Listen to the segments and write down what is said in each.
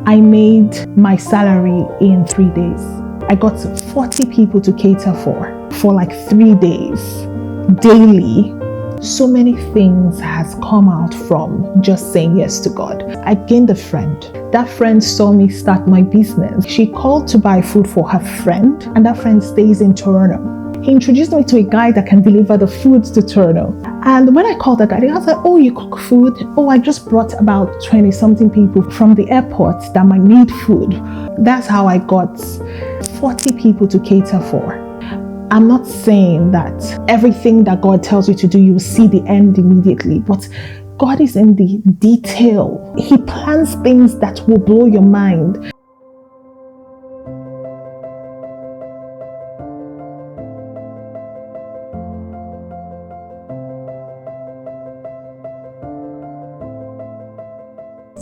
I made my salary in 3 days. I got 40 people to cater for like 3 days, daily. So many things has come out from just saying yes to God. I gained a friend. That friend saw me start my business. She called to buy food for her friend, and that friend stays in Toronto. He introduced me to a guy that can deliver the food to Toronto. And when I called the guy, I was like, oh, you cook food? Oh, I just brought about 20 something people from the airport that might need food. That's how I got 40 people to cater for. I'm not saying that everything that God tells you to do, you will see the end immediately, but God is in the detail. He plans things that will blow your mind.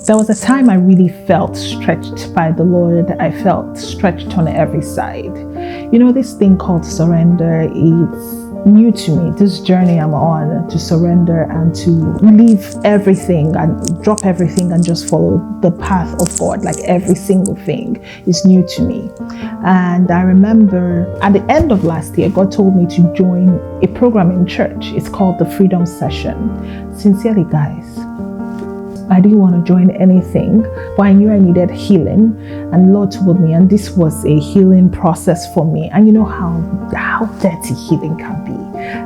There was a time I really felt stretched by the Lord. I felt stretched on every side. You know, this thing called surrender, it's new to me. This journey I'm on to surrender and to leave everything and drop everything and just follow the path of God. Like every single thing is new to me. And I remember at the end of last year, God told me to join a program in church. It's called the Freedom Session. Sincerely, guys, I didn't want to join anything, but I knew I needed healing, and the Lord told me, and this was a healing process for me. And you know how dirty healing can be.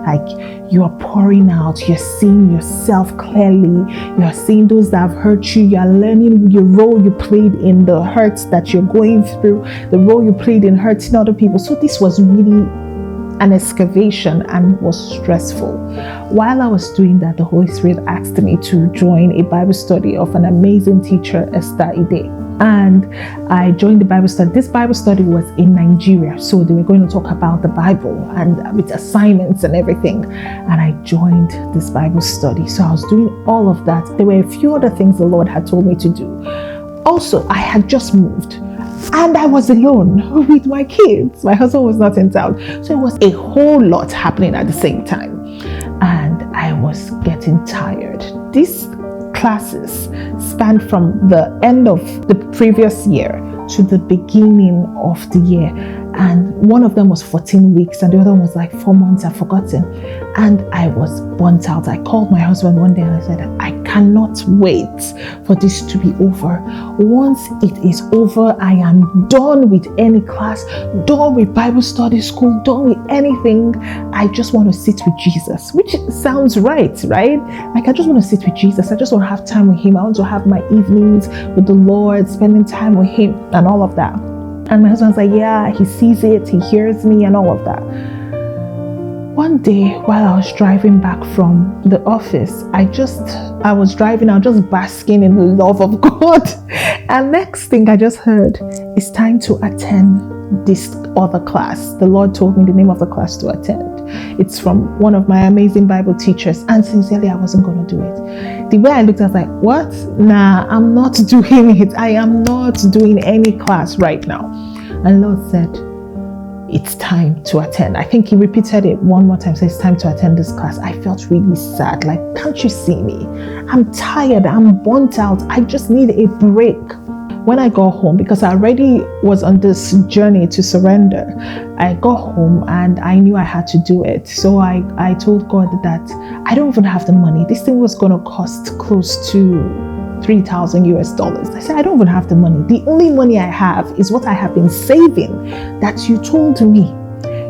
Like, you are pouring out, you're seeing yourself clearly, you're seeing those that have hurt you, you're learning your role you played in the hurts that you're going through, the role you played in hurting other people. So this was really an excavation and was stressful. While I was doing that, the Holy Spirit asked me to join a Bible study of an amazing teacher, Esther Ide. And I joined the Bible study. This Bible study was in Nigeria, so they were going to talk about the Bible and with assignments and everything. And I joined this Bible study. So I was doing all of that. There were a few other things the Lord had told me to do. Also, I had just moved. And I was alone with my kids. My husband was not in town. So it was a whole lot happening at the same time. And I was getting tired. These classes spanned from the end of the previous year to the beginning of the year. And one of them was 14 weeks and the other one was like 4 months. I've forgotten. And I was burnt out. I called my husband one day and I said, I cannot wait for this to be over. Once it is over, I am done with any class, done with Bible study school, done with anything. I just want to sit with Jesus, which sounds right? Like, I just want to sit with Jesus. I just want to have time with him. I want to have my evenings with the Lord, spending time with him and all of that. And my husband's like, yeah, he sees it, he hears me and all of that. One day while I was driving back from the office, I was driving, I was just basking in the love of God. And next thing I just heard, it's time to attend this other class. The Lord told me the name of the class to attend. It's from one of my amazing Bible teachers. And sincerely, I wasn't going to do it. The way I looked, I was like, what? Nah, I'm not doing it. I am not doing any class right now. And the Lord said, it's time to attend. I think he repeated it one more time. So it's time to attend this class. I felt really sad. Like, can't you see me? I'm tired. I'm burnt out. I just need a break. When I got home, because I already was on this journey to surrender, I got home and I knew I had to do it. So I told God that I don't even have the money. This thing was going to cost close to $3,000 US. I said, I don't even have the money. The only money I have is what I have been saving that you told me.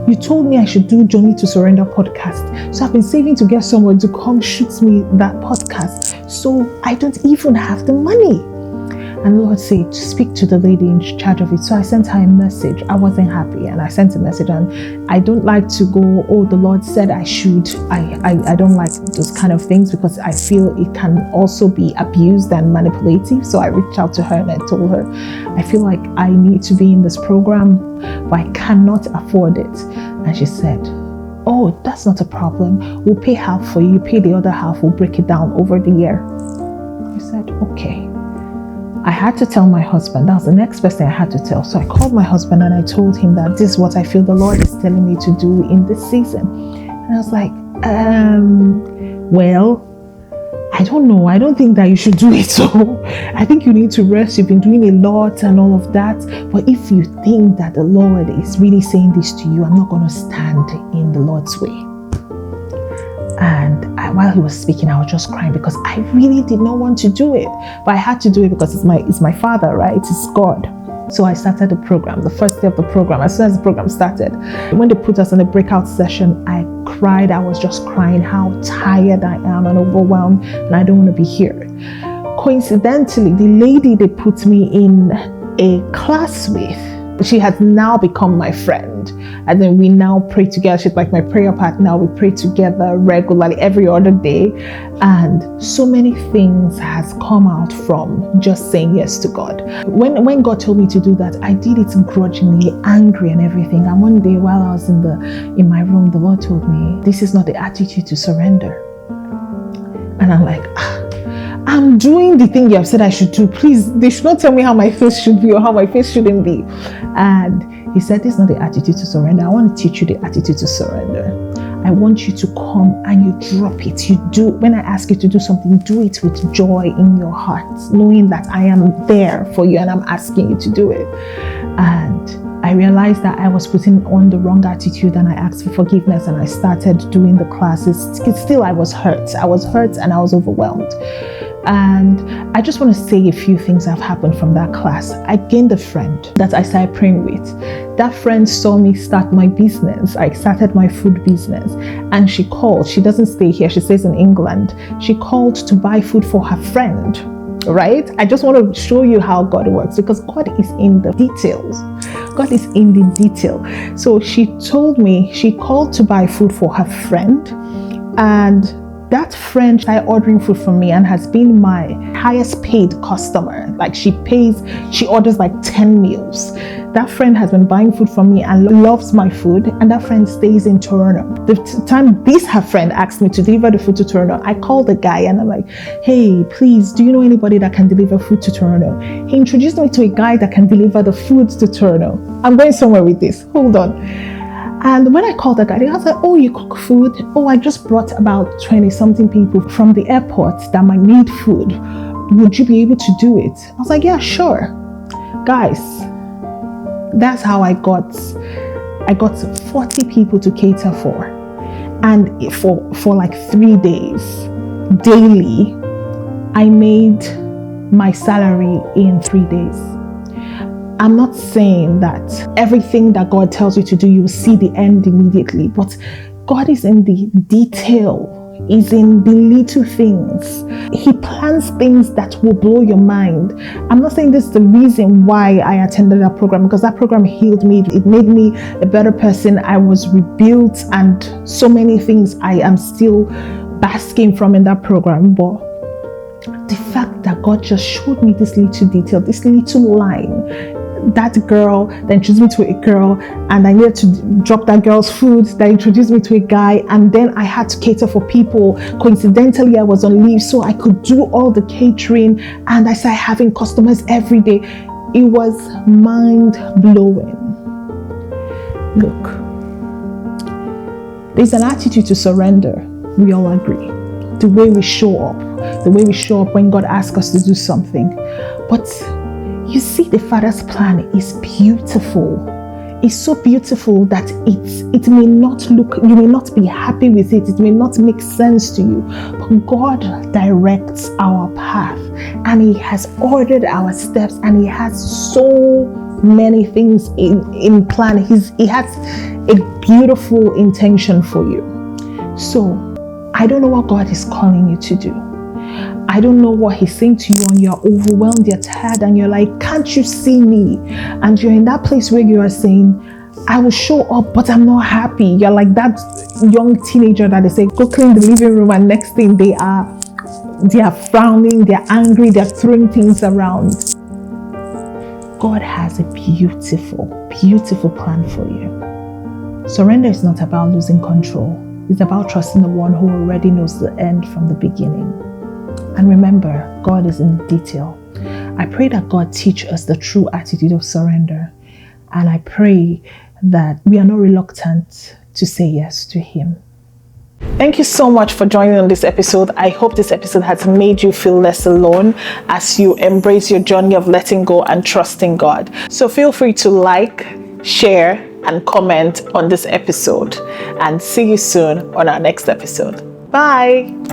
You told me I should do Journey to Surrender podcast. So I've been saving to get someone to come shoot me that podcast. So I don't even have the money. And the Lord said, speak to the lady in charge of it. So I sent her a message. I wasn't happy. And I sent a message. And I don't like to go, oh, the Lord said I should. I don't like those kind of things because I feel it can also be abused and manipulative. So I reached out to her and I told her, I feel like I need to be in this program, but I cannot afford it. And she said, oh, that's not a problem. We'll pay half for you. You pay the other half. We'll break it down over the year. I said, okay. I had to tell my husband. That was the next person I had to tell. So I called my husband and I told him that this is what I feel the Lord is telling me to do in this season. And I was like, well, I don't know. I don't think that you should do it. So I think you need to rest. You've been doing a lot and all of that. But if you think that the Lord is really saying this to you, I'm not going to stand in the Lord's way. And while he was speaking, I was just crying because I really did not want to do it. But I had to do it because it's my father, right? It's God. So I started the program, the first day of the program. As soon as the program started, when they put us in the breakout session, I cried. I was just crying how tired I am and overwhelmed, and I don't want to be here. Coincidentally, the lady they put me in a class with, she has now become my friend. And then we now pray together. She's like my prayer partner. We pray together regularly every other day. And so many things has come out from just saying yes to God. When God told me to do that, I did it grudgingly, angry and everything. And one day while I was in my room, the Lord told me, this is not the attitude to surrender. And I'm like, I'm doing the thing you have said I should do. Please, they should not tell me how my face should be or how my face shouldn't be. And he said, this is not the attitude to surrender. I want to teach you the attitude to surrender. I want you to come and you drop it. You do, when I ask you to do something, do it with joy in your heart, knowing that I am there for you and I'm asking you to do it. And I realized that I was putting on the wrong attitude, and I asked for forgiveness and I started doing the classes. Still, I was hurt. I was hurt and I was overwhelmed. And I just want to say a few things that have happened from that class. I gained a friend that I started praying with. That friend saw me start my business. I started my food business, and she called. She doesn't stay here. She stays in England. She called to buy food for her friend, right? I just want to show you how God works, because God is in the details. God is in the detail. So she told me she called to buy food for her friend, and that friend started ordering food from me and has been my highest paid customer. Like she orders like 10 meals. That friend has been buying food from me and loves my food, and that friend stays in Toronto. The time her friend asked me to deliver the food to Toronto, I called the guy and I'm like, hey, please, do you know anybody that can deliver food to Toronto? He introduced me to a guy that can deliver the food to Toronto. I'm going somewhere with this. Hold on. And when I called the guy, I was like, oh, you cook food? Oh, I just brought about 20-something people from the airport that might need food. Would you be able to do it? I was like, yeah, sure. Guys, that's how I got 40 people to cater for. And for like 3 days, daily, I made my salary in 3 days. I'm not saying that everything that God tells you to do, you will see the end immediately, but God is in the detail, is in the little things. He plans things that will blow your mind. I'm not saying this is the reason why I attended that program, because that program healed me. It made me a better person. I was rebuilt, and so many things I am still basking from in that program. But the fact that God just showed me this little detail, this little line, that girl that introduced me to a girl, and I needed to drop that girl's food, that introduced me to a guy, and then I had to cater for people. Coincidentally, I was on leave, so I could do all the catering, and I started having customers every day. It was mind-blowing. Look, there's an attitude to surrender. We all agree. The way we show up when God asks us to do something. But you see, the Father's plan is beautiful. It's so beautiful that it may not look, you may not be happy with it. It may not make sense to you. But God directs our path, and He has ordered our steps, and He has so many things in plan. He has a beautiful intention for you. So I don't know what God is calling you to do. I don't know what He's saying to you, and you're overwhelmed, you're tired, and you're like, can't you see me? And you're in that place where you are saying, I will show up, but I'm not happy. You're like that young teenager that they say, go clean the living room, and next thing they are frowning, they're angry, they're throwing things around. God has a beautiful, beautiful plan for you. Surrender is not about losing control. It's about trusting the one who already knows the end from the beginning. And remember, God is in detail. I pray that God teach us the true attitude of surrender. And I pray that we are not reluctant to say yes to Him. Thank you so much for joining on this episode. I hope this episode has made you feel less alone as you embrace your journey of letting go and trusting God. So feel free to like, share, and comment on this episode. And see you soon on our next episode. Bye.